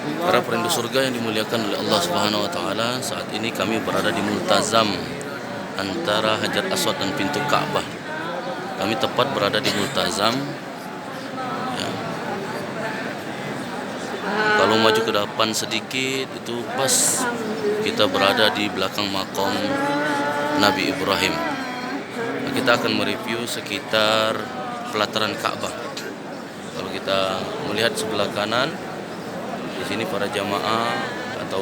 Para perindu surga yang dimuliakan oleh Allah Subhanahu wa taala, saat ini kami berada di multazam antara Hajar Aswad dan pintu Ka'bah. Kami tepat berada di multazam. Ya. Kalau maju ke depan sedikit itu pas kita berada di belakang makom Nabi Ibrahim. Nah, kita akan mereview sekitar pelataran Ka'bah. Kalau kita melihat sebelah kanan, di sini para jamaah atau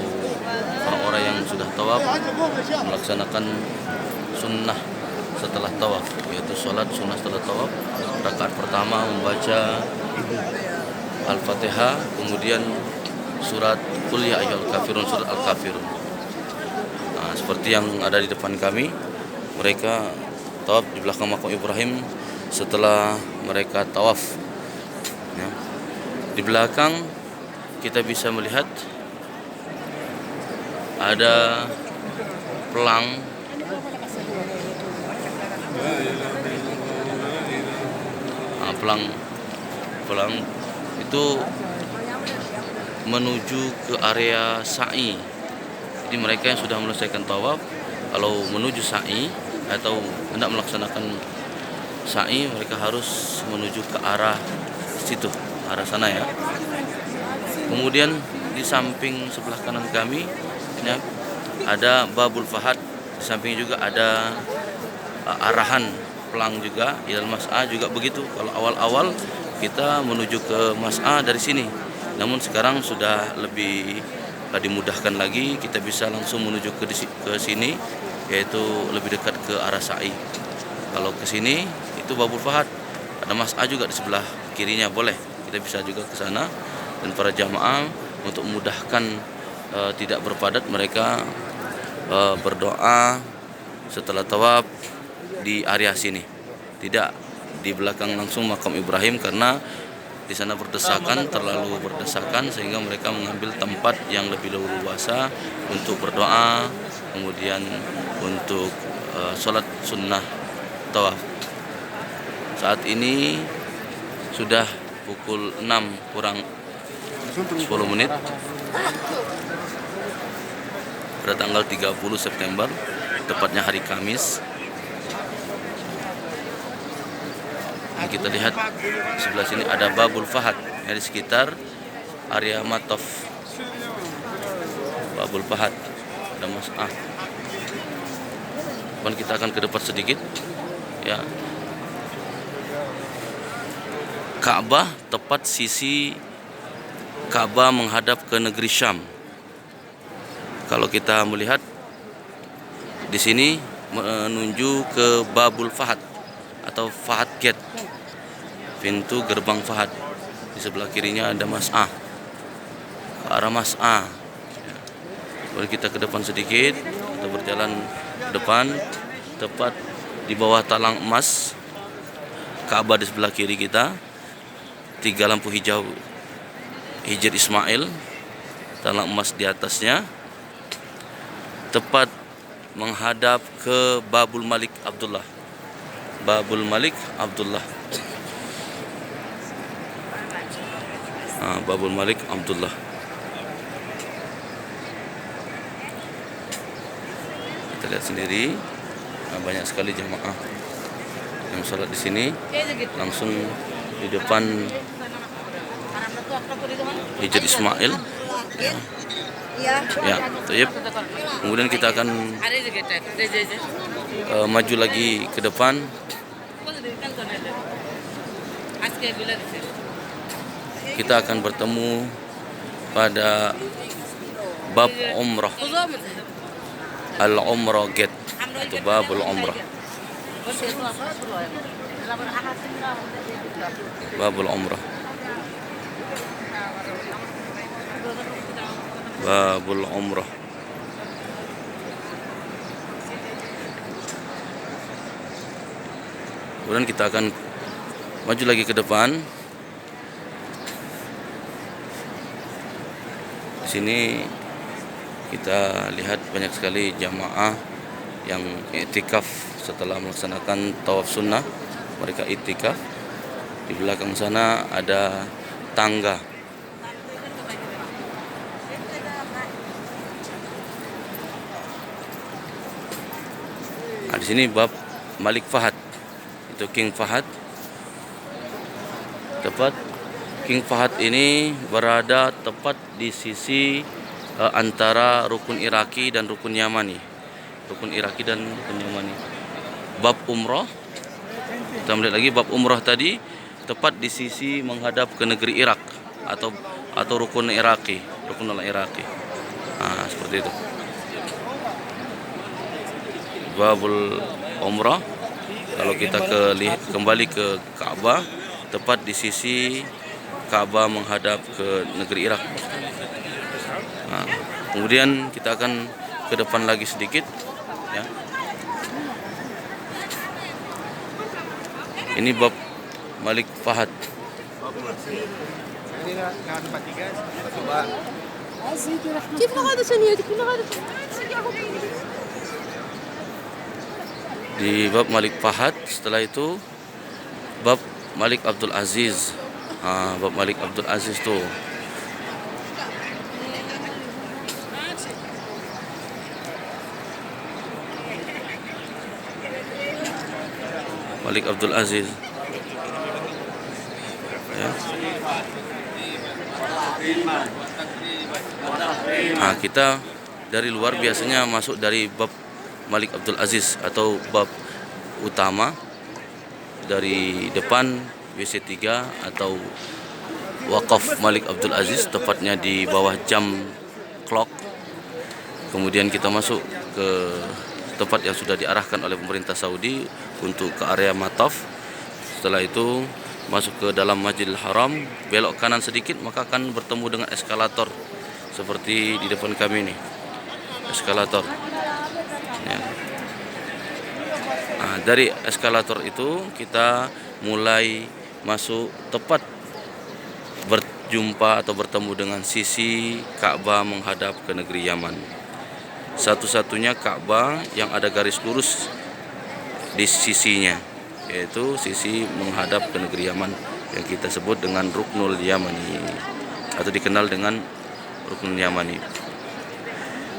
orang-orang yang sudah tawaf melaksanakan sunnah setelah tawaf, yaitu sholat sunnah setelah tawaf. Rakaat pertama membaca Al-Fatihah, kemudian surat Qul ya ayyuhal kafirun, surat Al-Kafirun. Nah, seperti yang ada di depan kami, mereka tawaf di belakang makam Ibrahim setelah mereka tawaf. Ya. Di belakang kita bisa melihat ada pelang pelang itu menuju ke area sa'i. Jadi mereka yang sudah menyelesaikan tawaf, kalau menuju sa'i atau hendak melaksanakan sa'i, mereka harus menuju ke arah situ, arah sana ya. Kemudian di samping sebelah kanan kami ya, ada Babul Fahad. Di samping juga ada arahan pelang juga. Ilal Mas'a juga begitu. Kalau awal-awal kita menuju ke Mas'a dari sini, namun sekarang sudah lebih dimudahkan lagi. Kita bisa langsung menuju ke sini, yaitu lebih dekat ke arah sa'i. Kalau ke sini itu Babul Fahad. Ada Mas'a juga di sebelah kirinya, boleh. Kita bisa juga ke sana. Dan para jamaah untuk memudahkan tidak berpadat, mereka berdoa setelah tawaf di area sini, tidak di belakang langsung makam Ibrahim, karena di sana berdesakan, terlalu berdesakan, sehingga mereka mengambil tempat yang lebih luasa untuk berdoa, kemudian untuk sholat sunnah tawaf. Saat ini sudah pukul 6 kurang 10 menit pada tanggal 30 September, tepatnya hari Kamis. Nah, kita lihat sebelah sini ada Babul Fahad, di sekitar area Mataf. Babul Fahad, ada Mas'ah. Dan kita akan ke depan sedikit ya. Ka'bah, tepat sisi Ka'bah menghadap ke negeri Syam. Kalau kita melihat di sini menuju ke Babul Fahad atau Fahad Gate, pintu gerbang Fahad. Di sebelah kirinya ada Mas'ah, ke arah Mas'ah. Boleh kita ke depan sedikit, kita berjalan ke depan, tepat di bawah talang emas Ka'bah di sebelah kiri kita. 3 lampu hijau Hijr Ismail, talang emas di atasnya, tepat menghadap ke Babul Malik Abdullah. Babul Malik Abdullah. Babul Malik Abdullah. Kita lihat sendiri, banyak sekali jemaah yang sholat di sini, langsung di depan Hijr Ismail. Ya, tayyib. Kemudian kita akan maju lagi ke depan. Kita akan bertemu pada bab umrah, Al-Umrah Gate atau Babul Umrah. Babul Umrah, Babul Umrah. Kemudian kita akan maju lagi ke depan. Di sini kita lihat banyak sekali jamaah yang i'tikaf setelah melaksanakan tawaf sunnah. Mereka i'tikaf. Di belakang sana ada tangga Di sini bab Malik Fahad, itu King Fahad. Tepat King Fahad ini berada tepat di sisi antara rukun Iraki dan rukun Yamani. Rukun Iraki dan rukun Yamani. Bab umrah, kita melihat lagi bab umrah tadi tepat di sisi menghadap ke negeri Irak atau rukun Iraki, rukun al-Iraki. Seperti itu. Babul umrah, kalau kita kembali ke Ka'bah, tepat di sisi Ka'bah menghadap ke negeri Irak. Kemudian kita akan ke depan lagi sedikit, ya. Ini bab Malik Fahad. Di bab Malik Fahad, setelah itu bab Malik Abdul Aziz. Bab Malik Abdul Aziz tuh. Malik Abdul Aziz, ya. Kita dari luar biasanya masuk dari bab Malik Abdul Aziz atau bab utama. Dari depan WC3 atau wakaf Malik Abdul Aziz, tepatnya di bawah jam clock. Kemudian kita masuk ke tempat yang sudah diarahkan oleh pemerintah Saudi untuk ke area Mataf. Setelah itu masuk ke dalam Masjidil Haram, belok kanan sedikit maka akan bertemu dengan eskalator seperti di depan kami ini, eskalator, ya. Dari eskalator itu kita mulai masuk tepat berjumpa atau bertemu dengan sisi Ka'bah menghadap ke negeri Yaman. Satu-satunya Ka'bah yang ada garis lurus di sisinya, yaitu sisi menghadap ke negeri Yaman yang kita sebut dengan Ruknul Yamani atau dikenal dengan Ruknul Yamani.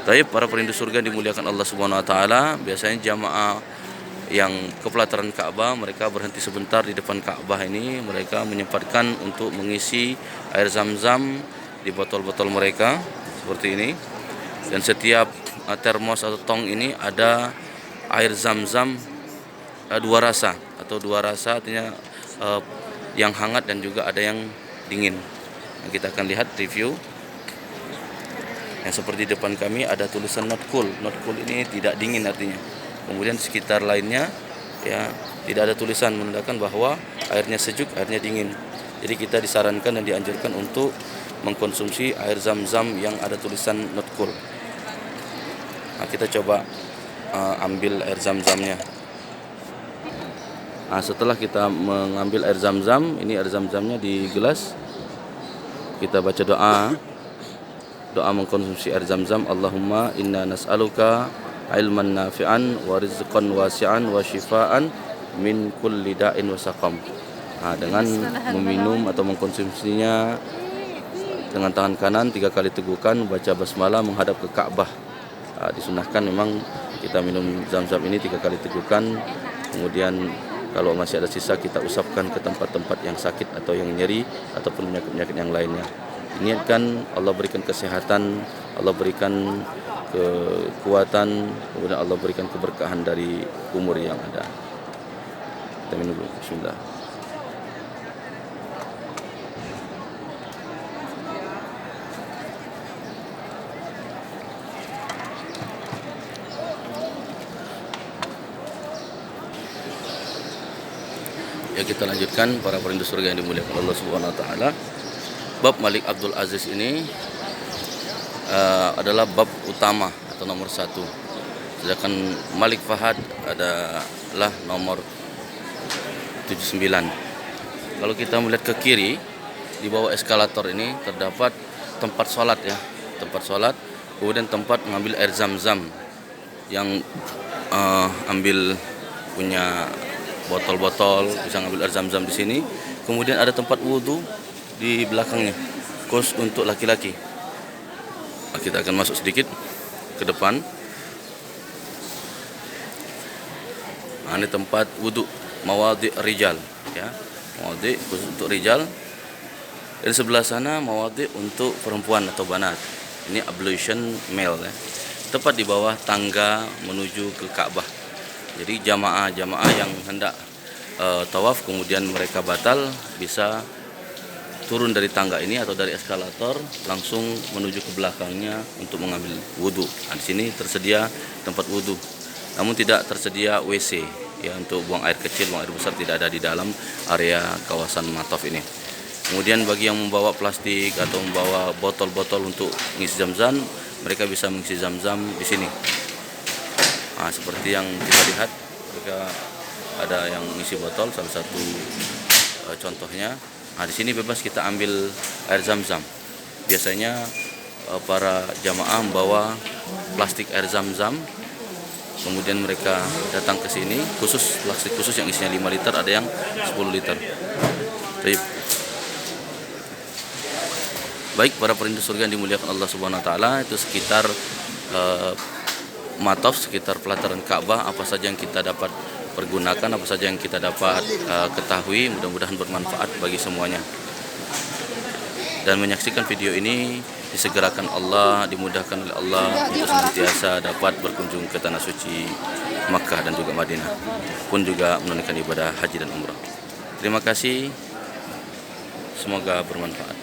Tapi para perindu surga dimuliakan Allah Subhanahu wa taala, biasanya jamaah yang ke pelataran Ka'bah mereka berhenti sebentar di depan Ka'bah ini, mereka menyempatkan untuk mengisi air zam-zam di botol-botol mereka seperti ini. Dan setiap termos atau tong ini ada air zam-zam dua rasa artinya yang hangat dan juga ada yang dingin. Kita akan lihat review yang seperti di depan kami ada tulisan not cool. Not cool ini tidak dingin artinya. Kemudian sekitar lainnya ya tidak ada tulisan menandakan bahwa airnya sejuk, airnya dingin. Jadi kita disarankan dan dianjurkan untuk mengkonsumsi air zam-zam yang ada tulisan not cool. Kita coba ambil air zam-zamnya. Setelah kita mengambil air zam-zam, ini air zam-zamnya di gelas. Kita baca doa mengkonsumsi air zam-zam. Allahumma inna nas'aluka ilman nafi'an wa rizqan wasi'an wa shifaan min kulli da'in wa saqam. Dengan meminum atau mengkonsumsinya dengan tangan kanan 3 kali tegukan, baca basmalah menghadap ke Ka'bah. Disunahkan memang kita minum zam-zam ini 3 kali tegukan. Kemudian kalau masih ada sisa kita usapkan ke tempat-tempat yang sakit atau yang nyeri ataupun penyakit-penyakit yang lainnya. Niatkan Allah berikan kesehatan, Allah berikan kekuatan, kemudian Allah berikan keberkahan dari umur yang ada. Kita minum dulu. Bismillah. Ya, kita lanjutkan para perindu surga yang dimuliakan Allah Subhanahu wa taala. Bab Malik Abdul Aziz ini adalah bab utama atau nomor 1. Sedangkan Malik Fahad adalah nomor 79. Kalau kita melihat ke kiri, di bawah eskalator ini terdapat tempat sholat ya, tempat sholat, kemudian tempat mengambil air zam-zam yang ambil punya botol-botol bisa ngambil air zam-zam di sini. Kemudian ada tempat wudhu di belakangnya, khusus untuk laki-laki. Kita akan masuk sedikit ke depan. Nah, ini tempat wudhu, mawadhi rijal, ya, mawadhi khusus untuk rijal. Dan sebelah sana mawadhi untuk perempuan atau banat. Ini ablution male, ya. Tepat di bawah tangga menuju ke Ka'bah. Jadi jamaah-jamaah yang hendak tawaf kemudian mereka batal bisa turun dari tangga ini atau dari eskalator langsung menuju ke belakangnya untuk mengambil wudhu. Nah, di sini tersedia tempat wudhu, namun tidak tersedia WC, ya, untuk buang air kecil, buang air besar tidak ada di dalam area kawasan Mataf ini. Kemudian bagi yang membawa plastik atau membawa botol-botol untuk mengisi zam-zam, mereka bisa mengisi zam-zam di sini. Nah, seperti yang kita lihat, mereka ada yang mengisi botol, salah satu contohnya. Nah, di sini bebas kita ambil air zam-zam. Biasanya para jamaah membawa plastik air zam-zam, kemudian mereka datang ke sini, khusus plastik khusus yang isinya 5 liter, ada yang 10 liter. Baik para perindu surga yang dimuliakan Allah Subhanahu wa taala, itu sekitar Mataf, sekitar pelataran Ka'bah, apa saja yang kita dapat pergunakan, apa saja yang kita dapat ketahui, mudah-mudahan bermanfaat bagi semuanya. Dan menyaksikan video ini disegerakan Allah, dimudahkan oleh Allah untuk senantiasa dapat berkunjung ke tanah suci Makkah dan juga Madinah, pun juga menunaikan ibadah haji dan umrah. Terima kasih, semoga bermanfaat.